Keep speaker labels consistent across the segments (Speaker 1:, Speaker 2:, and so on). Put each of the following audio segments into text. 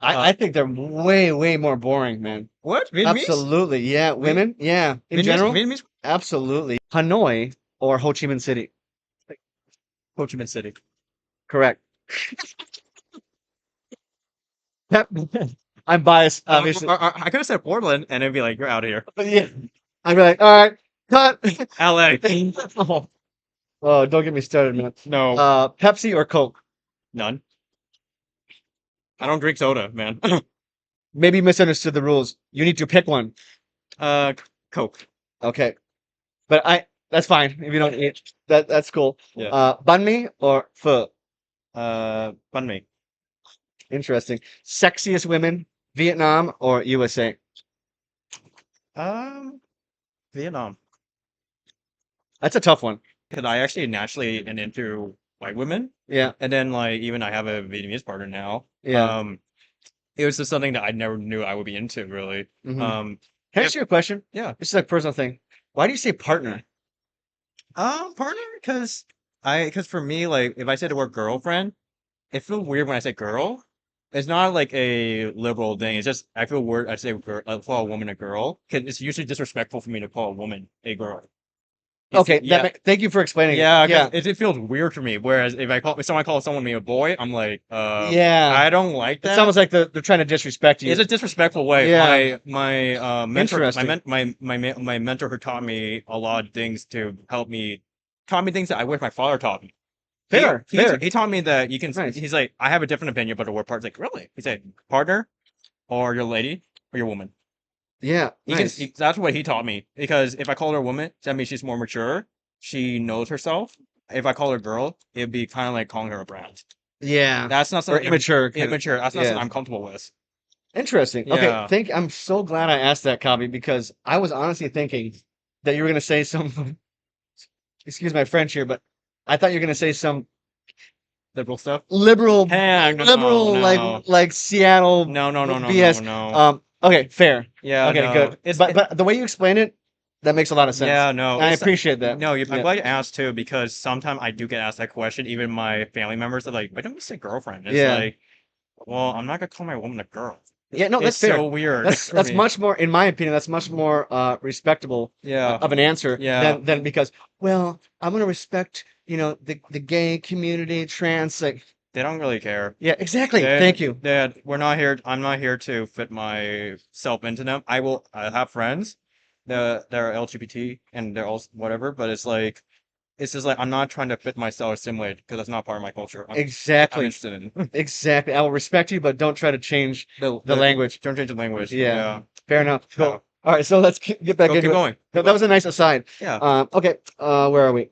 Speaker 1: I think they're way more boring, man.
Speaker 2: What? Vietnamese?
Speaker 1: Absolutely, yeah. Women, yeah. In
Speaker 2: Vietnamese?
Speaker 1: general,
Speaker 2: Vietnamese?
Speaker 1: absolutely. Hanoi or Ho Chi Minh City?
Speaker 2: Ho Chi Minh City.
Speaker 1: Correct. Yep. I'm biased, obviously.
Speaker 2: I could have said Portland, and it'd be like, you're out of here.
Speaker 1: But yeah, I'd be like, all right, cut.
Speaker 2: LA.
Speaker 1: Oh, oh, don't get me started, man.
Speaker 2: No,
Speaker 1: Pepsi or Coke?
Speaker 2: none. I don't drink soda, man.
Speaker 1: Maybe you misunderstood the rules. You need to pick one.
Speaker 2: uh, Coke.
Speaker 1: Okay, but that's fine if you don't eat. That's cool.
Speaker 2: Yeah.
Speaker 1: Banh mi or pho?
Speaker 2: Banh mi.
Speaker 1: Interesting. Sexiest women, Vietnam or USA?
Speaker 2: Um, Vietnam.
Speaker 1: That's a tough one.
Speaker 2: Because I actually naturally am into white women,
Speaker 1: Yeah,
Speaker 2: and then like even I have a Vietnamese partner now.
Speaker 1: yeah.
Speaker 2: It was just something that I never knew I would be into, really.
Speaker 1: Hmm.
Speaker 2: Um,
Speaker 1: Can I
Speaker 2: if,
Speaker 1: ask you a question?
Speaker 2: yeah.
Speaker 1: This is like a personal thing. Why do you say partner?
Speaker 2: Partner, because for me, like, if I say the word girlfriend, it feels weird when I say girl. It's not like a liberal thing. It's just I feel weird. I say girl, call a woman a girl because it's usually disrespectful for me to call a woman a girl.
Speaker 1: Okay,
Speaker 2: Yeah,
Speaker 1: thank you for explaining it.
Speaker 2: yeah, because
Speaker 1: Yeah,
Speaker 2: it feels weird for me. Whereas if someone calls someone me a boy, I'm like,
Speaker 1: yeah.
Speaker 2: I don't like
Speaker 1: It's
Speaker 2: that.
Speaker 1: almost like they're trying to disrespect
Speaker 2: It's
Speaker 1: you.
Speaker 2: a disrespectful way.
Speaker 1: Yeah,
Speaker 2: My mentor,
Speaker 1: interesting.
Speaker 2: my mentor who taught me a lot of things to help me, taught me things that I wish my father taught me.
Speaker 1: Fair, fair.
Speaker 2: He taught me that you can.
Speaker 1: Nice.
Speaker 2: He's like, I have a different opinion about the word partner. Like, really? He said, partner, or your lady, or your woman.
Speaker 1: Yeah,
Speaker 2: You can.
Speaker 1: nice.
Speaker 2: That's what he taught me. Because if I call her a woman, that means she's more mature. She knows herself. If I call her a girl, it'd be kind of like calling her a brat.
Speaker 1: Yeah.
Speaker 2: That's not
Speaker 1: Or
Speaker 2: something
Speaker 1: immature.
Speaker 2: immature. That's not
Speaker 1: Yeah.
Speaker 2: something I'm comfortable with.
Speaker 1: Interesting. Okay,
Speaker 2: Yeah.
Speaker 1: I'm so glad I asked that, Kavi, because I was honestly thinking that you were gonna say some excuse my French here, but I thought you were gonna say some
Speaker 2: Liberal stuff.
Speaker 1: liberal
Speaker 2: Heck no,
Speaker 1: liberal
Speaker 2: no,
Speaker 1: like Seattle
Speaker 2: no, no, no, no, no,
Speaker 1: BS.
Speaker 2: no.
Speaker 1: Okay, fair.
Speaker 2: Yeah,
Speaker 1: Okay,
Speaker 2: no.
Speaker 1: good. But the way you explain it, that makes a lot of sense.
Speaker 2: Yeah, no.
Speaker 1: And I
Speaker 2: It's
Speaker 1: appreciate that.
Speaker 2: no. I'm
Speaker 1: Yeah.
Speaker 2: glad you asked too because sometimes I do get asked that question. Even my family members are like, "Why don't you say girlfriend?" It's
Speaker 1: Yeah.
Speaker 2: like, well, I'm not gonna call my woman a girl.
Speaker 1: Yeah, no, that's
Speaker 2: It's
Speaker 1: fair.
Speaker 2: so weird
Speaker 1: That's
Speaker 2: for
Speaker 1: that's
Speaker 2: me.
Speaker 1: much more, in my opinion, that's much more respectable
Speaker 2: Yeah,
Speaker 1: of an answer
Speaker 2: yeah.
Speaker 1: than because, well, I'm gonna respect, the gay community, trans, like,
Speaker 2: They don't really care.
Speaker 1: yeah, exactly. Thank you.
Speaker 2: We're not here. I'm not here to fit myself into them. I have friends that are LGBT and they're also whatever, but it's just like I'm not trying to fit myself or assimilate because that's not part of my culture. I'm
Speaker 1: Exactly.
Speaker 2: interested in
Speaker 1: Exactly. I will respect you, but don't try to change the language.
Speaker 2: don't change the language.
Speaker 1: Yeah,
Speaker 2: Yeah.
Speaker 1: fair enough.
Speaker 2: Yeah.
Speaker 1: Cool. All right, so let's get back
Speaker 2: Keep
Speaker 1: into it.
Speaker 2: going.
Speaker 1: That was a nice aside.
Speaker 2: Yeah.
Speaker 1: Okay, where are we?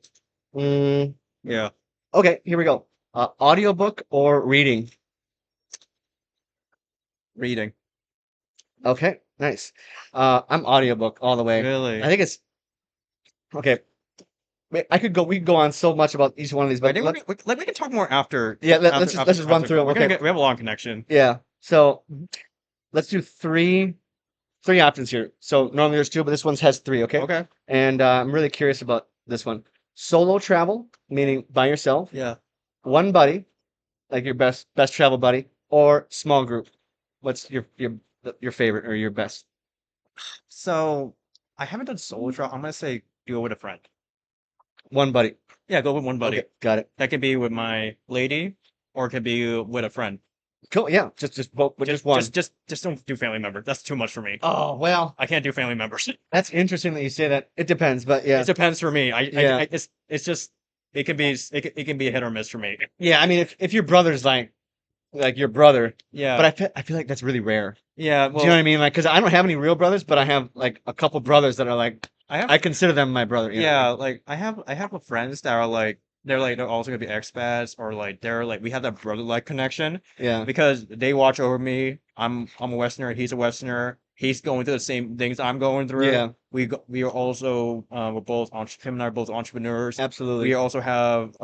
Speaker 1: Mm,
Speaker 2: Yeah.
Speaker 1: okay, here we go. Audiobook or reading?
Speaker 2: Reading.
Speaker 1: Okay, nice. I'm audiobook all the way. I
Speaker 2: Really.
Speaker 1: think it's okay. We could go on so much about each one of these,
Speaker 2: I
Speaker 1: but
Speaker 2: think we can talk more after
Speaker 1: yeah, let's just run through them. Okay,
Speaker 2: we have a long connection.
Speaker 1: yeah. So let's do three options here. So normally there's two, but this one has three. Okay,
Speaker 2: Okay.
Speaker 1: and I'm really curious about this one. Solo travel, meaning by yourself,
Speaker 2: Yeah.
Speaker 1: one buddy, like your best travel buddy, or small group. What's your favorite or your best?
Speaker 2: So I haven't done solo travel. I'm gonna say do it with a friend.
Speaker 1: One buddy.
Speaker 2: Yeah, go with one
Speaker 1: Okay,
Speaker 2: buddy.
Speaker 1: got it.
Speaker 2: That could be with my lady, or it could be with a friend.
Speaker 1: Cool. Yeah, just both, with just one.
Speaker 2: Just don't do family members. That's too much for me.
Speaker 1: Oh, well,
Speaker 2: I can't do family members.
Speaker 1: that's interesting that you say that. It depends, but yeah.
Speaker 2: It depends for me.
Speaker 1: Yeah.
Speaker 2: It's just it can be a hit or miss for me.
Speaker 1: Yeah, I mean, if your brother's like your brother,
Speaker 2: Yeah.
Speaker 1: but I feel like that's really rare.
Speaker 2: Yeah.
Speaker 1: Do you know what I
Speaker 2: Well,
Speaker 1: mean? Like, because I don't have any real brothers, but I have like a couple brothers that are like
Speaker 2: I have
Speaker 1: I consider them my brother.
Speaker 2: yeah, like I have a friends that are like they're also gonna be expats or like they're like we have that brother like connection
Speaker 1: Yeah.
Speaker 2: because they watch over me. I'm a Westerner, he's a Westerner. He's going through the same things I'm going through.
Speaker 1: Yeah.
Speaker 2: we are also him and I are both entrepreneurs. We
Speaker 1: Absolutely.
Speaker 2: also have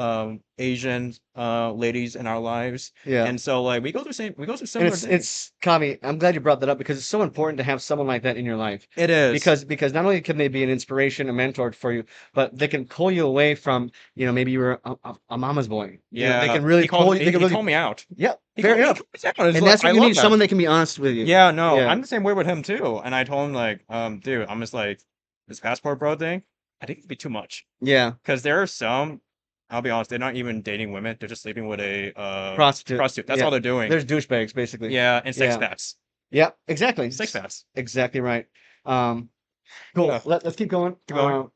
Speaker 2: Asian ladies in our lives,
Speaker 1: Yeah.
Speaker 2: and so like we go through
Speaker 1: And
Speaker 2: similar things.
Speaker 1: it's Kami, I'm glad you brought that up because it's so important to have someone like that in your life.
Speaker 2: It is.
Speaker 1: Because not only can they be an inspiration, a mentor for you, but they can pull you away from, maybe you were a mama's boy. They
Speaker 2: Yeah,
Speaker 1: can really pull you, they can
Speaker 2: he
Speaker 1: really,
Speaker 2: called me out.
Speaker 1: yeah,
Speaker 2: He
Speaker 1: fair
Speaker 2: called, he
Speaker 1: enough.
Speaker 2: called me out. It's
Speaker 1: And
Speaker 2: like,
Speaker 1: that's
Speaker 2: I
Speaker 1: what you
Speaker 2: love
Speaker 1: need,
Speaker 2: that.
Speaker 1: someone that can be honest with you.
Speaker 2: Yeah, no,
Speaker 1: Yeah.
Speaker 2: I'm the same way with him too. And I told him like, dude, I'm just like this passport bro thing. I think it'd be too much
Speaker 1: Yeah.
Speaker 2: because there are some. I'll be honest, they're not even dating women. They're just sleeping with a
Speaker 1: Prostitute.
Speaker 2: prostitute. That's
Speaker 1: Yeah.
Speaker 2: all they're doing.
Speaker 1: There's douchebags, basically.
Speaker 2: Yeah, and sex
Speaker 1: Yeah.
Speaker 2: packs.
Speaker 1: Yeah, exactly.
Speaker 2: Sex packs.
Speaker 1: Exactly right. Um, cool.
Speaker 2: Yeah,
Speaker 1: Let's keep going.
Speaker 2: keep going.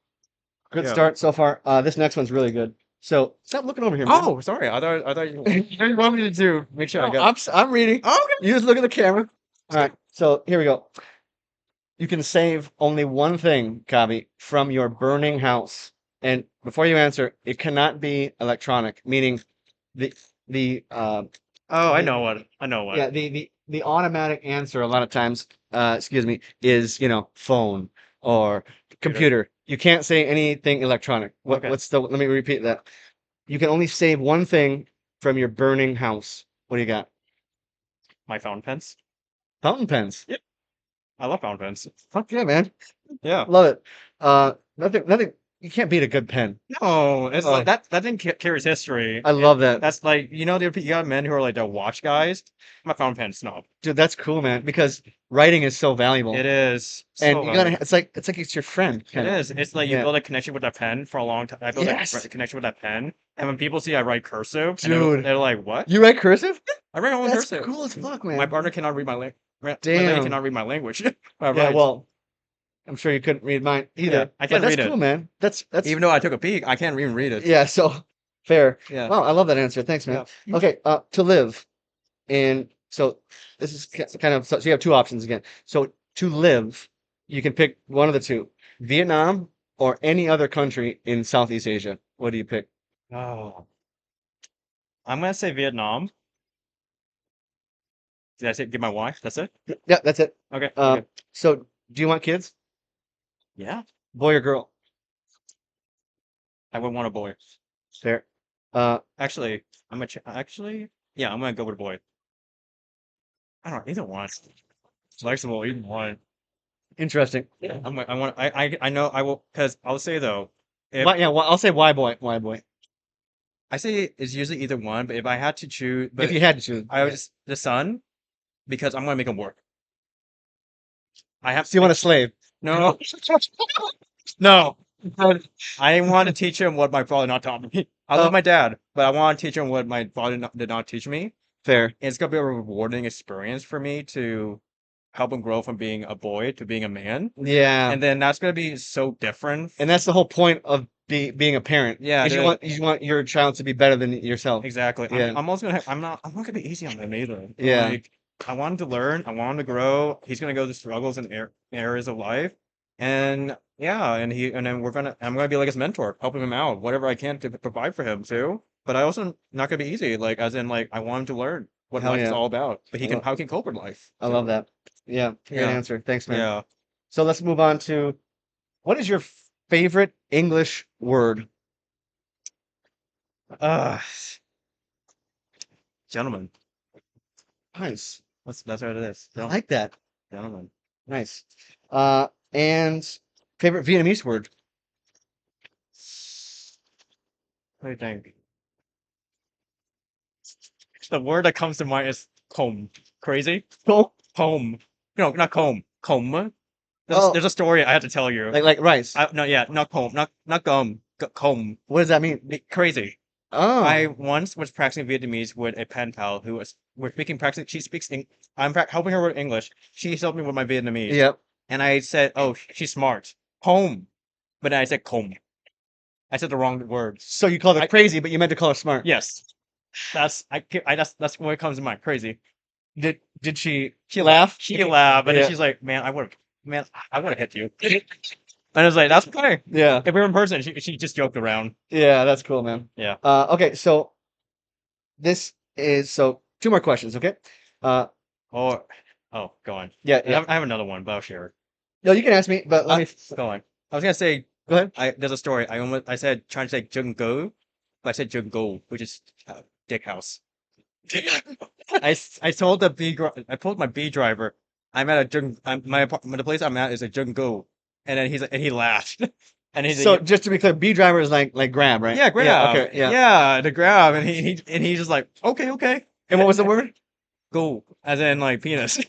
Speaker 1: Good
Speaker 2: Yeah.
Speaker 1: start so far. This next one's really good. So stop looking over here, man.
Speaker 2: Oh, sorry. I thought you want me to do. Make sure I
Speaker 1: No,
Speaker 2: got.
Speaker 1: I'm reading.
Speaker 2: Oh, okay.
Speaker 1: You just look at the camera. All right. So here we go. You can save only one thing, Kavi, from your burning house. And before you answer, it cannot be electronic, meaning the the
Speaker 2: Oh, I
Speaker 1: the
Speaker 2: know what. I know what.
Speaker 1: yeah, the automatic answer a lot of times, excuse me, is, phone or
Speaker 2: Computer.
Speaker 1: computer. You can't say anything electronic.
Speaker 2: Okay.
Speaker 1: Let me repeat that. You can only save one thing from your burning house. What do you got?
Speaker 2: My fountain pens.
Speaker 1: Fountain pens.
Speaker 2: Yep. I love fountain pens.
Speaker 1: Fuck yeah, man.
Speaker 2: Yeah.
Speaker 1: Love it. Nothing. You can't beat a good pen.
Speaker 2: No, it's
Speaker 1: Oh,
Speaker 2: like that thing carries history.
Speaker 1: I love that.
Speaker 2: That's like you got men who are like the watch guys. I'm a fountain pen snob.
Speaker 1: Dude, that's cool, man, because writing is so valuable.
Speaker 2: It is
Speaker 1: And
Speaker 2: so
Speaker 1: you gotta,
Speaker 2: valuable.
Speaker 1: it's your friend,
Speaker 2: It
Speaker 1: kind of.
Speaker 2: is. It's like you
Speaker 1: Yeah.
Speaker 2: build a connection with that pen for a long time. I built
Speaker 1: Yes.
Speaker 2: a connection with that pen, and when people see I write cursive, and
Speaker 1: Dude.
Speaker 2: they're like, "What?
Speaker 1: You write cursive?
Speaker 2: I write all in
Speaker 1: That's
Speaker 2: cursive."
Speaker 1: cool as fuck,
Speaker 2: My
Speaker 1: man.
Speaker 2: partner cannot read my language. My lady
Speaker 1: Damn.
Speaker 2: cannot read my language. I
Speaker 1: Yeah,
Speaker 2: write.
Speaker 1: well, I'm sure you couldn't read mine
Speaker 2: Yeah,
Speaker 1: either.
Speaker 2: I
Speaker 1: But
Speaker 2: can't
Speaker 1: that's
Speaker 2: read it.
Speaker 1: cool, man. That's
Speaker 2: Even though I took a peek, I can't even read it.
Speaker 1: yeah, so fair.
Speaker 2: Yeah.
Speaker 1: Wow, I love that answer. Thanks, man.
Speaker 2: Yeah.
Speaker 1: Okay, to live. And so this is kind of, so you have two options again. So to live, you can pick one of the two, Vietnam or any other country in Southeast Asia. What do you pick?
Speaker 2: Oh, I'm gonna say Vietnam. Did I say give my wife? That's it.
Speaker 1: Yeah, that's it.
Speaker 2: Okay.
Speaker 1: Um,
Speaker 2: Okay.
Speaker 1: so do you want kids?
Speaker 2: Yeah.
Speaker 1: Boy or girl?
Speaker 2: I would want a boy.
Speaker 1: Fair. Uh,
Speaker 2: Actually, actually, yeah, I'm gonna go with a boy. I don't know, either one. Flexible, either one.
Speaker 1: interesting.
Speaker 2: I know I will because I'll say though, if
Speaker 1: Why, yeah, I'll say why boy, why boy.
Speaker 2: I say it's usually either one, but if I had to choose,
Speaker 1: If
Speaker 2: but
Speaker 1: you had to choose.
Speaker 2: I
Speaker 1: Yeah.
Speaker 2: was the son because I'm gonna make him work. I have
Speaker 1: So you want a slave?
Speaker 2: no, no. I want to teach him what my father not taught me. I love
Speaker 1: Oh,
Speaker 2: my dad, but I want to teach him what my father did not teach me.
Speaker 1: fair.
Speaker 2: It's gonna be a rewarding experience for me to help him grow from being a boy to being a man.
Speaker 1: Yeah.
Speaker 2: And then that's gonna be so different.
Speaker 1: And that's the whole point of being a parent.
Speaker 2: Yeah,
Speaker 1: Is you want your child to be better than yourself.
Speaker 2: exactly.
Speaker 1: Yeah.
Speaker 2: I'm also gonna I'm not gonna be easy on him either.
Speaker 1: Yeah.
Speaker 2: Like I want him to learn, I want him to grow. He's gonna go through struggles in areas of life. And yeah, and then I'm gonna be like his mentor, helping him out, whatever I can to provide for him too. But I also not gonna be easy, like as in like I want him to learn what
Speaker 1: Hell
Speaker 2: life is
Speaker 1: yeah.
Speaker 2: all about. But
Speaker 1: I love,
Speaker 2: how he can cope with life.
Speaker 1: I love
Speaker 2: So
Speaker 1: that. Yeah. Great
Speaker 2: yeah,
Speaker 1: answer. Thanks, man.
Speaker 2: yeah.
Speaker 1: So let's move on to, what is your favorite English word?
Speaker 2: Uh gentlemen.
Speaker 1: Nice.
Speaker 2: That's what it is.
Speaker 1: I like that.
Speaker 2: Gentlemen.
Speaker 1: Nice. And favorite Vietnamese word?
Speaker 2: What do you think? The word that comes to mind is comb. Crazy?
Speaker 1: Cool.
Speaker 2: Comb. No, not comb. Comb.
Speaker 1: Oh,
Speaker 2: There's a story I had to tell you.
Speaker 1: like rice.
Speaker 2: No, yeah, not comb, not gum, comb.
Speaker 1: What does that mean?
Speaker 2: Crazy.
Speaker 1: Oh,
Speaker 2: I once was practicing Vietnamese with a pen pal who was we're speaking practicing. She speaks. I'm helping her with English. She's helping me with my Vietnamese.
Speaker 1: yep.
Speaker 2: And I said, "Oh, she's smart." Home, but I said comb. I said the wrong word.
Speaker 1: So you called her
Speaker 2: I
Speaker 1: crazy, but you meant to call her smart.
Speaker 2: yes, that's what comes to mind. Crazy.
Speaker 1: Did she
Speaker 2: She
Speaker 1: laugh?
Speaker 2: She laughed, and then
Speaker 1: Yeah.
Speaker 2: she's like, "Man, I would have hit you." And I was like, "That's okay."
Speaker 1: Yeah.
Speaker 2: If we were in person, she just joked around.
Speaker 1: Yeah, that's cool, man.
Speaker 2: Yeah.
Speaker 1: Okay, so two more questions, okay? Uh,
Speaker 2: Or oh, go on.
Speaker 1: yeah, yeah.
Speaker 2: I have another one, but I'll share it.
Speaker 1: No, you can ask me, but let me
Speaker 2: Go on. I was gonna say,
Speaker 1: go ahead.
Speaker 2: there's a story. I said trying to say Jungo, but I said Jungo, which is dick house. I told I told my B driver, I'm at a the place I'm at is a Jungo, and then and he laughed, and he's
Speaker 1: So
Speaker 2: like,
Speaker 1: just to be clear, B driver is like grab, right?
Speaker 2: yeah,
Speaker 1: Yeah.
Speaker 2: grab,
Speaker 1: Okay. Yeah.
Speaker 2: yeah, the grab, and he's just like, okay, okay,
Speaker 1: And what was the word?
Speaker 2: go, as in like penis.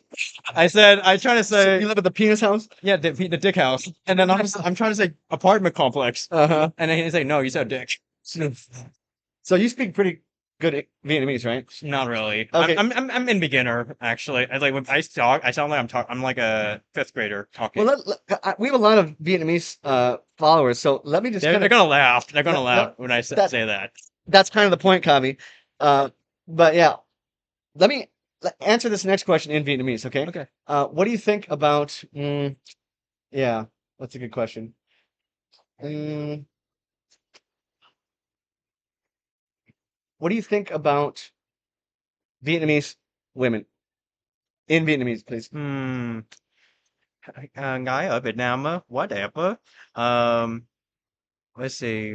Speaker 2: I trying to
Speaker 1: So
Speaker 2: say,
Speaker 1: you live at the penis house?
Speaker 2: yeah, the dick house, and then I'm trying to say apartment complex,
Speaker 1: Uh-huh.
Speaker 2: and then he's like, no, you said dick.
Speaker 1: So you speak pretty good Vietnamese, right?
Speaker 2: Not really.
Speaker 1: Okay.
Speaker 2: I'm in beginner actually. I like when I talk, I sound like I'm like a fifth grader
Speaker 1: Well,
Speaker 2: talking.
Speaker 1: we have a lot of Vietnamese followers, so let me just
Speaker 2: They're
Speaker 1: kind
Speaker 2: they're
Speaker 1: of
Speaker 2: gonna laugh. They're gonna laugh
Speaker 1: that,
Speaker 2: when I
Speaker 1: that
Speaker 2: say that.
Speaker 1: that's kind of the point, Kavi. Uh, but yeah, let me answer this next question in Vietnamese, okay?
Speaker 2: Okay.
Speaker 1: What do you think about? Yeah, that's a good question. Mm, what do you think about Vietnamese women in Vietnamese, please?
Speaker 2: Gái ở Việt Nam á, quá đẹp á. Um, let's see,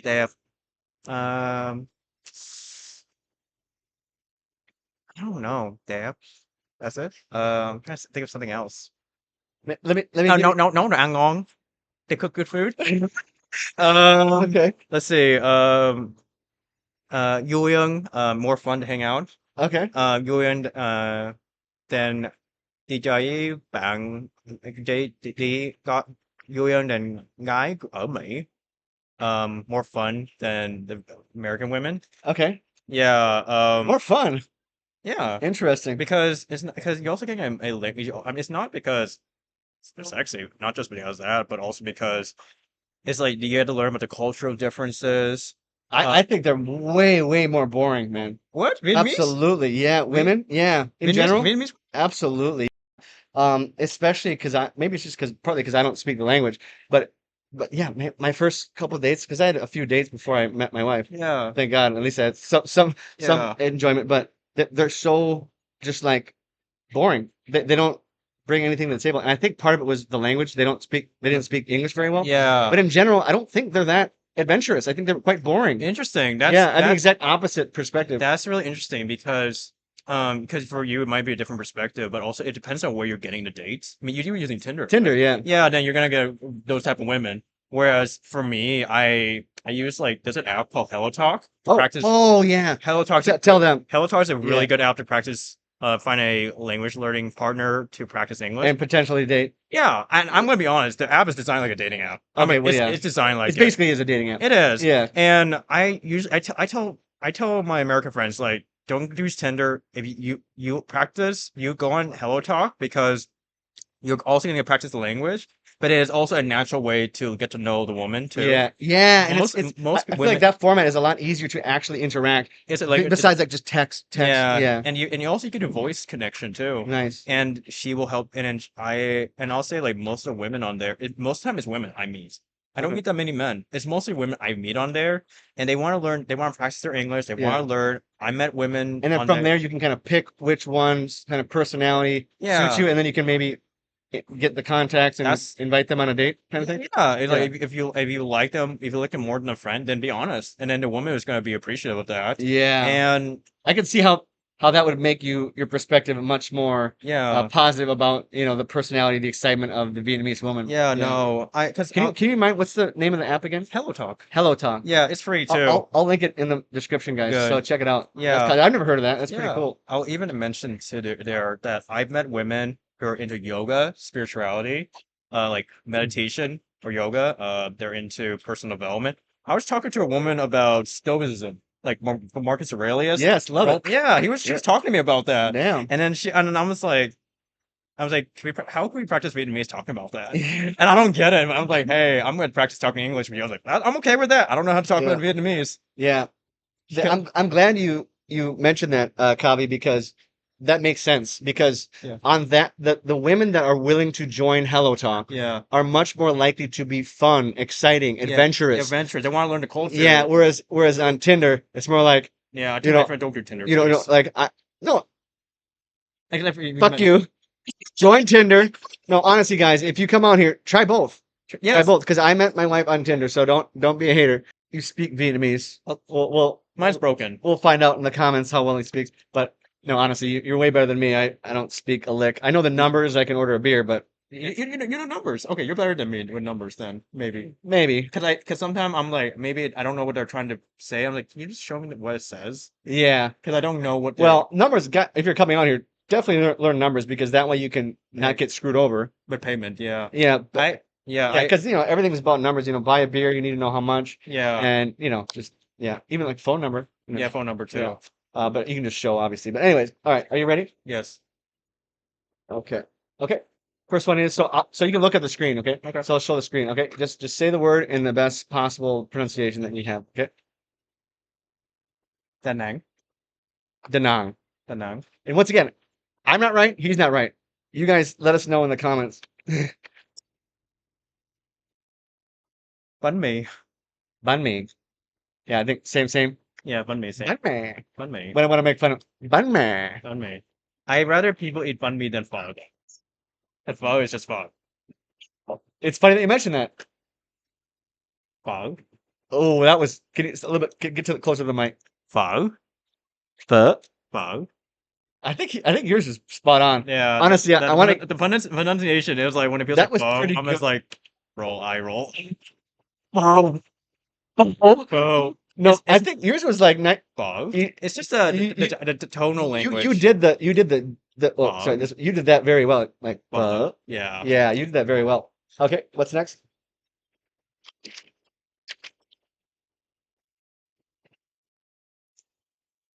Speaker 2: đẹp. Um, I don't know, đẹp. That's it. Trying to think of something else.
Speaker 1: Let me
Speaker 2: No,
Speaker 1: give
Speaker 2: no,
Speaker 1: you.
Speaker 2: no, no, no, ăn ngon. They cook good food. Um,
Speaker 1: Okay.
Speaker 2: let's see. Vui hơn, more fun to hang out.
Speaker 1: Okay.
Speaker 2: Vui hơn, than đi chơi với bạn đi có vui hơn than gái ở Mỹ. More fun than the American women.
Speaker 1: Okay.
Speaker 2: Yeah.
Speaker 1: More fun.
Speaker 2: Yeah.
Speaker 1: Interesting.
Speaker 2: Because it's not because you're also getting a language. I mean, it's not because it's sexy, not just because of that, but also because it's like you get to learn about the cultural differences.
Speaker 1: I think they're way more boring, man.
Speaker 2: What Vietnamese?
Speaker 1: Absolutely. Yeah,
Speaker 2: Vi-
Speaker 1: women. Yeah, in
Speaker 2: Vietnamese?
Speaker 1: general,
Speaker 2: Vietnamese?
Speaker 1: absolutely. Especially because maybe it's just because partly because I don't speak the language, but yeah, my first couple of dates because I had a few dates before I met my wife.
Speaker 2: Yeah.
Speaker 1: Thank God, at least I had some
Speaker 2: Yeah.
Speaker 1: enjoyment. But they're so just like boring. They don't bring anything to the table, and I think part of it was the language. They didn't speak English very well.
Speaker 2: Yeah.
Speaker 1: But in general, I don't think they're that adventurous. I think they're quite boring.
Speaker 2: Interesting.
Speaker 1: Yeah, I have the exact opposite perspective.
Speaker 2: That's really interesting because for you it might be a different perspective, but also it depends on where you're getting the dates. I mean, you were using Tinder,
Speaker 1: Tinder,
Speaker 2: right?
Speaker 1: yeah.
Speaker 2: Yeah, then you're gonna get those type of women. Whereas for me, I use like there's an app called Hello Talk to practice.
Speaker 1: Oh yeah.
Speaker 2: Hello Talk
Speaker 1: Tell them.
Speaker 2: Hello Talk is a really
Speaker 1: Yeah.
Speaker 2: good app to practice. Find a language learning partner to practice English.
Speaker 1: And potentially date.
Speaker 2: Yeah, and I'm gonna be honest, the app is designed like a dating app. I
Speaker 1: Okay,
Speaker 2: mean,
Speaker 1: well, yeah.
Speaker 2: it's designed like
Speaker 1: It's basically is a dating app.
Speaker 2: it is.
Speaker 1: Yeah.
Speaker 2: And I usually I tell my American friends like don't use Tinder if you practice, you go on Hello Talk because you're also going to practice the language, but it is also a natural way to get to know the woman too.
Speaker 1: Yeah. Yeah. And
Speaker 2: Most
Speaker 1: I feel like
Speaker 2: women
Speaker 1: that format is a lot easier to actually interact
Speaker 2: is it like
Speaker 1: besides like just text.
Speaker 2: yeah,
Speaker 1: Yeah.
Speaker 2: and you also get a voice connection too.
Speaker 1: Nice.
Speaker 2: And she will help and then I'll say like most of the women on there most of the time it's women I meet. I don't
Speaker 1: Okay.
Speaker 2: meet that many men. It's mostly women I meet on there, and they want to learn. They want to practice their English. They
Speaker 1: Yeah.
Speaker 2: want to learn. I met women
Speaker 1: And then
Speaker 2: on
Speaker 1: from there you can kind of pick which one's kind of personality suits
Speaker 2: Yeah,
Speaker 1: you, and then you can maybe get the contacts and
Speaker 2: that's
Speaker 1: invite them on a date kind of thing.
Speaker 2: yeah. It's
Speaker 1: Yeah.
Speaker 2: like if you like them, if you like them more than a friend, then be honest, and then the woman is going to be appreciative of that.
Speaker 1: Yeah.
Speaker 2: And
Speaker 1: I can see how that would make your perspective much more
Speaker 2: yeah,
Speaker 1: positive about the personality, the excitement of the Vietnamese woman.
Speaker 2: yeah,
Speaker 1: Yeah.
Speaker 2: no, I because
Speaker 1: Can you remind what's the name of the app again?
Speaker 2: Hello Talk.
Speaker 1: Hello Talk.
Speaker 2: Yeah, it's free too.
Speaker 1: I'll link it in the description, guys. So
Speaker 2: Good.
Speaker 1: check it out.
Speaker 2: Yeah.
Speaker 1: I've never heard of that. That's pretty
Speaker 2: Yeah,
Speaker 1: cool.
Speaker 2: I'll even mention to there that I've met women who are into yoga, spirituality, like meditation or yoga. They're into personal development. I was talking to a woman about Stoicism, like from Marcus Aurelius.
Speaker 1: Yes, love
Speaker 2: Well,
Speaker 1: it.
Speaker 2: yeah, she
Speaker 1: Yeah.
Speaker 2: was talking to me about that,
Speaker 1: Damn.
Speaker 2: and then and then I was like, how can we practice Vietnamese talking about that? And I don't get it. I'm like, hey, I'm going to practice talking English with you. I was like, I'm okay with that. I don't know how to talk
Speaker 1: Yeah.
Speaker 2: about Vietnamese.
Speaker 1: Yeah. I'm glad you mentioned that, Kavi, because that makes sense. Because
Speaker 2: Yeah.
Speaker 1: on that, the women that are willing to join Hello Talk
Speaker 2: Yeah.
Speaker 1: are much more likely to be fun, exciting,
Speaker 2: Yeah.
Speaker 1: adventurous.
Speaker 2: Adventures. They want to learn the culture.
Speaker 1: Yeah. Whereas on Tinder, it's more like
Speaker 2: Yeah. I
Speaker 1: you
Speaker 2: tell my
Speaker 1: know
Speaker 2: friend don't do Tinder.
Speaker 1: you know
Speaker 2: Please.
Speaker 1: like no
Speaker 2: Like,
Speaker 1: fuck you. Join Tinder. No, honestly, guys, if you come out here, try both. Try
Speaker 2: Yes.
Speaker 1: both, because I met my wife on Tinder, so don't be a hater. You speak Vietnamese.
Speaker 2: Mine's broken.
Speaker 1: We'll find out in the comments how well he speaks. But no, honestly, you're way better than me. I don't speak a lick. I know the numbers. I can order a beer, but
Speaker 2: You know numbers. Okay, you're better than me with numbers then, maybe.
Speaker 1: maybe.
Speaker 2: Cause sometimes I'm like, maybe I don't know what they're trying to say. I'm like, can you just show me what it says?
Speaker 1: Yeah.
Speaker 2: Cause I don't know what they're
Speaker 1: Well, numbers. If you're coming out here, definitely learn numbers, because that way you can not
Speaker 2: Yeah.
Speaker 1: get screwed over.
Speaker 2: with payment. Yeah.
Speaker 1: Yeah.
Speaker 2: Yeah,
Speaker 1: Yeah, because everything's about numbers. Buy a beer, you need to know how much,
Speaker 2: yeah,
Speaker 1: and just even like phone number.
Speaker 2: yeah, phone number too.
Speaker 1: Yeah. But you can just show, obviously. But anyways, all right. Are you ready?
Speaker 2: Yes.
Speaker 1: Okay. Okay. First one is so you can look at the screen. Okay.
Speaker 2: Okay.
Speaker 1: So I'll show the screen. Okay. Just say the word in the best possible pronunciation that you have. Okay.
Speaker 2: Da Nang.
Speaker 1: Da Nang.
Speaker 2: Da Nang.
Speaker 1: And once again, I'm not right. He's not right. You guys let us know in the comments.
Speaker 2: Banh mi.
Speaker 1: Banh mi. Yeah, I think same.
Speaker 2: Yeah, banh mi. Same.
Speaker 1: Banh mi.
Speaker 2: Banh mi.
Speaker 1: When I want to make fun of banh mi.
Speaker 2: Banh mi. I'd rather people eat banh mi than pho. And pho is just pho.
Speaker 1: It's funny that you mentioned that.
Speaker 2: Pho.
Speaker 1: Oh, that was. Can you a little bit get to closer to the mic?
Speaker 2: Pho.
Speaker 1: Pho.
Speaker 2: Pho.
Speaker 1: I think yours is spot on.
Speaker 2: Yeah.
Speaker 1: Honestly, I want to.
Speaker 2: the pronunciation. It was like when it feels
Speaker 1: That
Speaker 2: like
Speaker 1: was
Speaker 2: pho,
Speaker 1: pretty
Speaker 2: I'm just
Speaker 1: good.
Speaker 2: like eye roll.
Speaker 1: Oh,
Speaker 2: Pho.
Speaker 1: no, I
Speaker 2: It's
Speaker 1: think yours was like
Speaker 2: pho.
Speaker 1: you,
Speaker 2: It's just
Speaker 1: you,
Speaker 2: the tonal language.
Speaker 1: you did the oh, sorry,
Speaker 2: Pho.
Speaker 1: you did that very well. Like
Speaker 2: Pho. Yeah.
Speaker 1: yeah, you did that very well. Okay, what's next?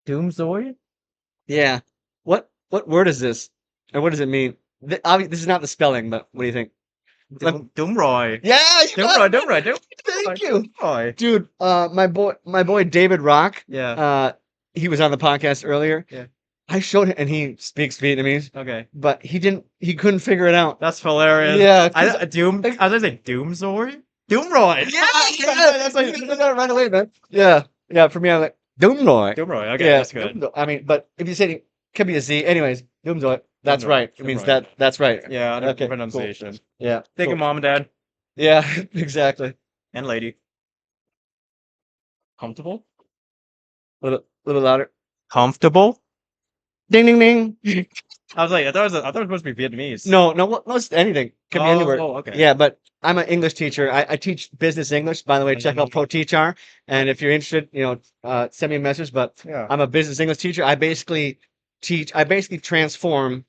Speaker 2: Doomzoid?
Speaker 1: Yeah, what word is this, and what does it mean? This is not the spelling, but what do you think?
Speaker 2: Đúng rồi.
Speaker 1: Yeah, you
Speaker 2: Đúng
Speaker 1: got
Speaker 2: rồi,
Speaker 1: it.
Speaker 2: đúng rồi, đúng
Speaker 1: Thank
Speaker 2: rồi,
Speaker 1: you,
Speaker 2: đúng rồi.
Speaker 1: dude. My boy David Rock.
Speaker 2: Yeah.
Speaker 1: He was on the podcast earlier.
Speaker 2: Yeah.
Speaker 1: I showed him, and he speaks Vietnamese,
Speaker 2: Okay.
Speaker 1: but he couldn't figure it out.
Speaker 2: That's hilarious.
Speaker 1: Yeah,
Speaker 2: I was gonna say Doomzoid? Đúng rồi.
Speaker 1: That's like you got it right away, man. Yeah. For me, I'm like Doomnoy.
Speaker 2: Đúng rồi. Okay,
Speaker 1: Yeah,
Speaker 2: that's good.
Speaker 1: I mean, but if you say it could be a Z, anyways, Doomnoy. That's
Speaker 2: Doomnoy,
Speaker 1: right. It means
Speaker 2: Doomnoy.
Speaker 1: that's right.
Speaker 2: Yeah, the
Speaker 1: Okay, cool.
Speaker 2: pronunciation.
Speaker 1: Yeah,
Speaker 2: Thank you,
Speaker 1: cool.
Speaker 2: mom and dad
Speaker 1: Yeah, exactly.
Speaker 2: and lady. Comfortable?
Speaker 1: Little louder.
Speaker 2: Comfortable?
Speaker 1: Ding, ding, ding.
Speaker 2: I was like, I thought it was supposed to be Vietnamese.
Speaker 1: No, most anything can be anywhere.
Speaker 2: Oh, okay.
Speaker 1: Yeah, but I'm an English teacher. I teach business English. By the way, check out proteachar. And if you're interested, send me a message. But
Speaker 2: Yeah.
Speaker 1: I'm a business English teacher. I basically transform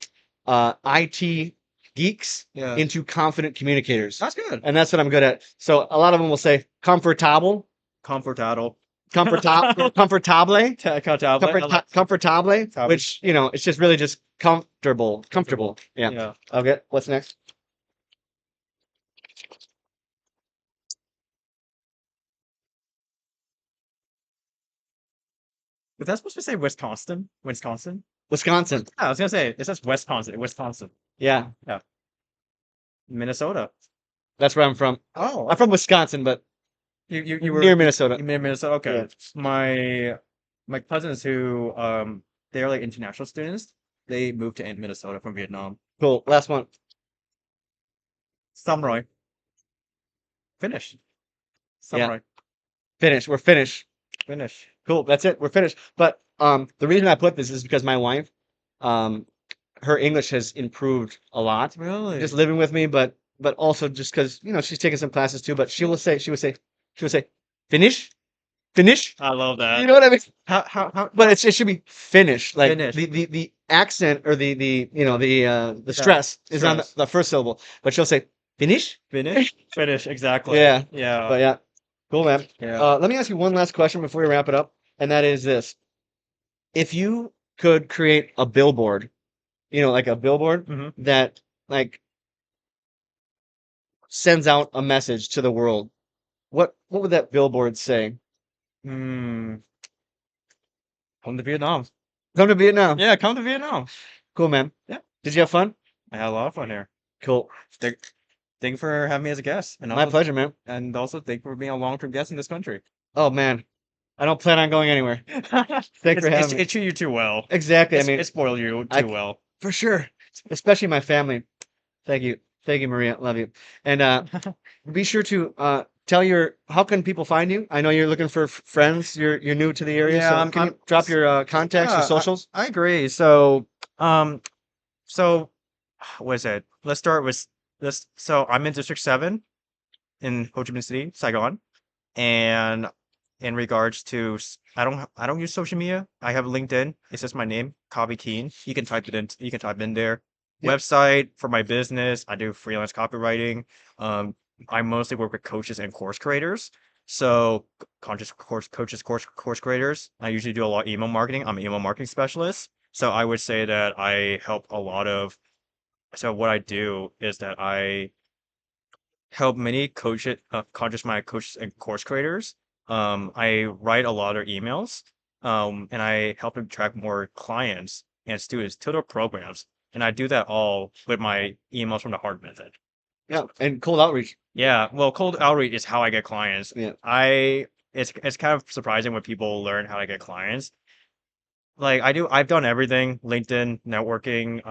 Speaker 1: IT geeks
Speaker 2: Yeah.
Speaker 1: into confident communicators.
Speaker 2: That's good.
Speaker 1: And that's what I'm good at. So a lot of them will say comfortable,
Speaker 2: Comfortable.
Speaker 1: comfortable, comfortable,
Speaker 2: Tablet.
Speaker 1: which, it's just really just comfortable. Yeah.
Speaker 2: Yeah.
Speaker 1: Okay. What's next?
Speaker 2: Was that supposed to say Wisconsin? Wisconsin?
Speaker 1: Wisconsin.
Speaker 2: I was gonna say it says Wisconsin. Wisconsin.
Speaker 1: Yeah.
Speaker 2: Minnesota.
Speaker 1: That's where I'm from.
Speaker 2: Oh,
Speaker 1: I'm from Wisconsin, but
Speaker 2: you were
Speaker 1: near Minnesota.
Speaker 2: near Minnesota. Okay.
Speaker 1: Yeah.
Speaker 2: My cousins who they're like international students. They moved to Minnesota from Vietnam.
Speaker 1: Cool. Last one.
Speaker 2: Samurai. Finish. Samurai.
Speaker 1: Finish. We're finished.
Speaker 2: Finish.
Speaker 1: Cool. That's it. We're finished. But the reason I put this is because my wife, her English has improved a lot.
Speaker 2: Really?
Speaker 1: Just living with me, but also just because she's taking some classes too. But she would say, finish, finish.
Speaker 2: I love that.
Speaker 1: You know what I mean?
Speaker 2: How
Speaker 1: But it should be finish. Like
Speaker 2: Finish.
Speaker 1: the accent or the stress is on
Speaker 2: stress.
Speaker 1: the first syllable. But she'll say finish.
Speaker 2: finish? Finish, exactly.
Speaker 1: Yeah.
Speaker 2: Yeah.
Speaker 1: But yeah, cool, man.
Speaker 2: Yeah.
Speaker 1: Let me ask you one last question before we wrap it up, and that is this: if you could create a billboard, like a billboard
Speaker 2: Mhm.
Speaker 1: that like sends out a message to the world, what would that billboard say?
Speaker 2: Hmm. Come to Vietnam.
Speaker 1: Come to Vietnam.
Speaker 2: Yeah, come to Vietnam.
Speaker 1: Cool, man.
Speaker 2: Yeah.
Speaker 1: Did you have fun?
Speaker 2: I had a lot of fun here.
Speaker 1: Cool.
Speaker 2: Thank you for having me as a guest. And
Speaker 1: My pleasure, man.
Speaker 2: And also thank you for being a long-term guest in this country.
Speaker 1: Oh man, I don't plan on going anywhere. Thanks for having me.
Speaker 2: It treated you too well.
Speaker 1: Exactly. I mean,
Speaker 2: It spoiled you
Speaker 1: I-
Speaker 2: too well.
Speaker 1: for sure. especially my family. Thank you. Thank you, Maria. Love you. And be sure to tell how can people find you? I know you're looking for friends. You're new to the area,
Speaker 2: Yeah,
Speaker 1: so can you drop your contacts, your
Speaker 2: yeah,
Speaker 1: socials?
Speaker 2: I agree. Um, so what is it? Let's start with this. So I'm in District 7 in Ho Chi Minh City, Saigon. And in regards to, I don't use social media. I have LinkedIn. It's just my name, Kavi Kien. You can type it in. You can type in there.
Speaker 1: Yep.
Speaker 2: Website for my business. I do freelance copywriting. Um, I mostly work with coaches and course creators. So conscious course coaches, course creators. I usually do a lot of email marketing. I'm an email marketing specialist. So I would say that I help a lot of. So what I do is that I help many coaches, conscious mind coaches and course creators. I write a lot of emails, and I help them track more clients and students to their programs. And I do that all with my emails from the hard method.
Speaker 1: Yeah, and cold outreach.
Speaker 2: Yeah, well, cold outreach is how I get clients.
Speaker 1: Yeah.
Speaker 2: It's kind of surprising when people learn how to get clients. Like I've done everything, LinkedIn, networking,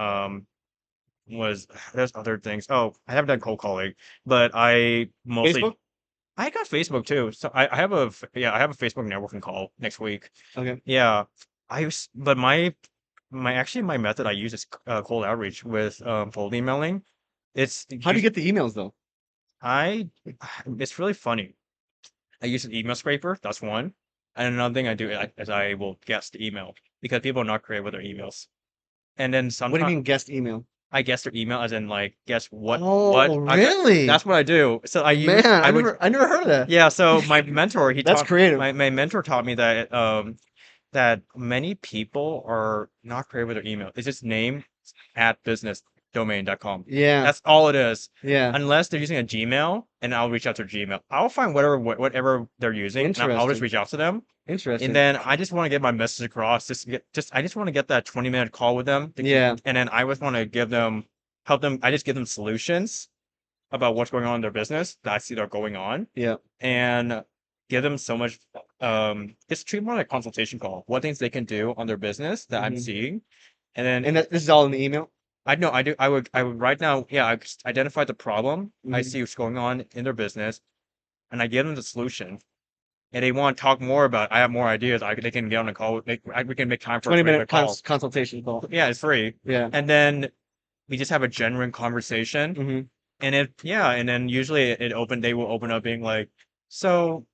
Speaker 2: was there's other things. Oh, I haven't done cold calling, but
Speaker 1: Facebook?
Speaker 2: I got Facebook too. So I have yeah, I have a Facebook networking call next week.
Speaker 1: Okay.
Speaker 2: Yeah. But my method I use is cold outreach with cold emailing. It's
Speaker 1: How do you get the emails though?
Speaker 2: I it's really funny. I use an email scraper, that's one. And another thing I do is I will guess the email because people are not creative with their emails. And then
Speaker 1: What do you
Speaker 2: sometimes
Speaker 1: mean guest email?
Speaker 2: I guess their email as in like guess
Speaker 1: Oh, really?
Speaker 2: that's what I do. So
Speaker 1: Man, I never heard of that.
Speaker 2: yeah, so my mentor
Speaker 1: That's creative.
Speaker 2: my mentor taught me that that many people are not creative with their email. It's just name at businessdomain.com.
Speaker 1: Yeah,
Speaker 2: That's all it is.
Speaker 1: yeah.
Speaker 2: Unless they're using a Gmail and I'll reach out to Gmail. I'll find whatever they're using and I'll just
Speaker 1: Interesting.
Speaker 2: reach out to them. And
Speaker 1: Interesting.
Speaker 2: then I just want to get my message across. I just want to get that 20-minute call with them.
Speaker 1: Yeah,
Speaker 2: And then I just want to help them. I just give them solutions about what's going on in their business that I see they're going on
Speaker 1: yeah.
Speaker 2: and give them so much just treat more like a consultation call. What things they can do on their business that I'm
Speaker 1: Hmm.
Speaker 2: seeing. And then
Speaker 1: And this is all in the email?
Speaker 2: I know I would right now, yeah, I just identify the problem. I
Speaker 1: Hmm.
Speaker 2: see what's going on in their business and I give them the solution. And they want to talk more about, I have more ideas. They can get on a call. We can make time for a
Speaker 1: 20-minute
Speaker 2: call.
Speaker 1: consultation call.
Speaker 2: Yeah, it's free.
Speaker 1: Yeah.
Speaker 2: And then we just have a genuine conversation.
Speaker 1: Hmm.
Speaker 2: And then usually they will open up being like, so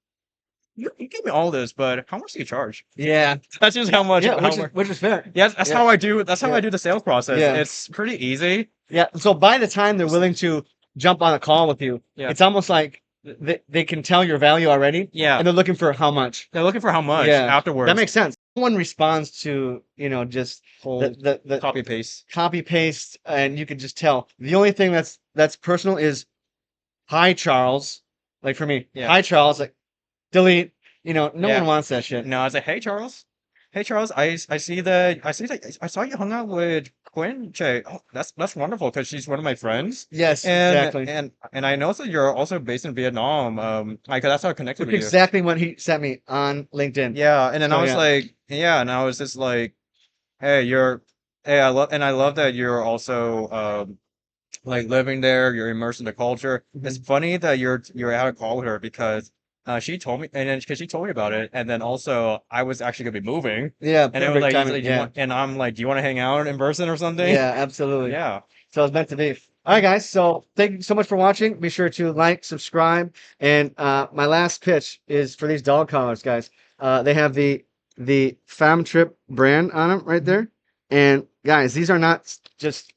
Speaker 2: you gave me all this, but how much do you charge?
Speaker 1: Yeah.
Speaker 2: That's just how much.
Speaker 1: Yeah,
Speaker 2: How much.
Speaker 1: which is fair.
Speaker 2: Yeah, that's
Speaker 1: Yeah.
Speaker 2: how I do. That's how
Speaker 1: Yeah.
Speaker 2: I do the sales process.
Speaker 1: Yeah.
Speaker 2: It's pretty easy.
Speaker 1: Yeah. So by the time they're willing to jump on a call with you,
Speaker 2: Yeah.
Speaker 1: it's almost like they can tell your value already,
Speaker 2: Yeah,
Speaker 1: and they're looking for how much.
Speaker 2: they're looking for how much
Speaker 1: Yeah, that
Speaker 2: afterwards.
Speaker 1: makes sense. No one responds to, just
Speaker 2: Whole
Speaker 1: the
Speaker 2: copy paste.
Speaker 1: copy paste, and you can just tell. The only thing that's personal is hi Charles. Like for me,
Speaker 2: Yeah.
Speaker 1: hi Charles. Like delete. No
Speaker 2: Yeah.
Speaker 1: one wants that shit.
Speaker 2: No, I was like, hey Charles. Hey Charles, I see that I saw you hung out with Quinn Che. Oh, that's wonderful because she's one of my friends.
Speaker 1: Yes, exactly.
Speaker 2: And I know that you're also based in Vietnam. like that's how I connected
Speaker 1: Which
Speaker 2: with you.
Speaker 1: exactly what he sent me on LinkedIn.
Speaker 2: Yeah, and then
Speaker 1: So
Speaker 2: I was
Speaker 1: yeah,
Speaker 2: like, yeah, and I was just like, hey, I love that you're also like living there, you're immersed in the culture. It's
Speaker 1: Mhm.
Speaker 2: funny that you're at a call with her because she told me, and then because she told me about it, and then also I was actually gonna be moving,
Speaker 1: Yeah,
Speaker 2: and it was
Speaker 1: perfect
Speaker 2: like,
Speaker 1: timing. Yeah,
Speaker 2: and I'm like, do you want to hang out in person or something?
Speaker 1: yeah, absolutely.
Speaker 2: Yeah.
Speaker 1: So it's meant to be. All right, guys. So thank you so much for watching. Be sure to like, subscribe, and my last pitch is for these dog collars, guys. They have the Fam Trip brand on them right there. And guys, these are not just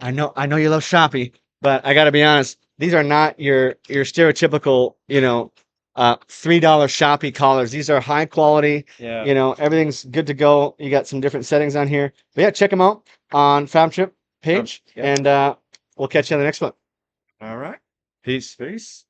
Speaker 1: I know you love Shopee, but I got to be honest. These are not your stereotypical, $3 Shopee collars. These are high quality.
Speaker 2: Yeah.
Speaker 1: Everything's good to go. You got some different settings on here. But yeah, check them out on Fam Trip page,
Speaker 2: Yeah.
Speaker 1: and we'll catch you on the next one.
Speaker 2: All right.
Speaker 1: Peace.
Speaker 2: Peace.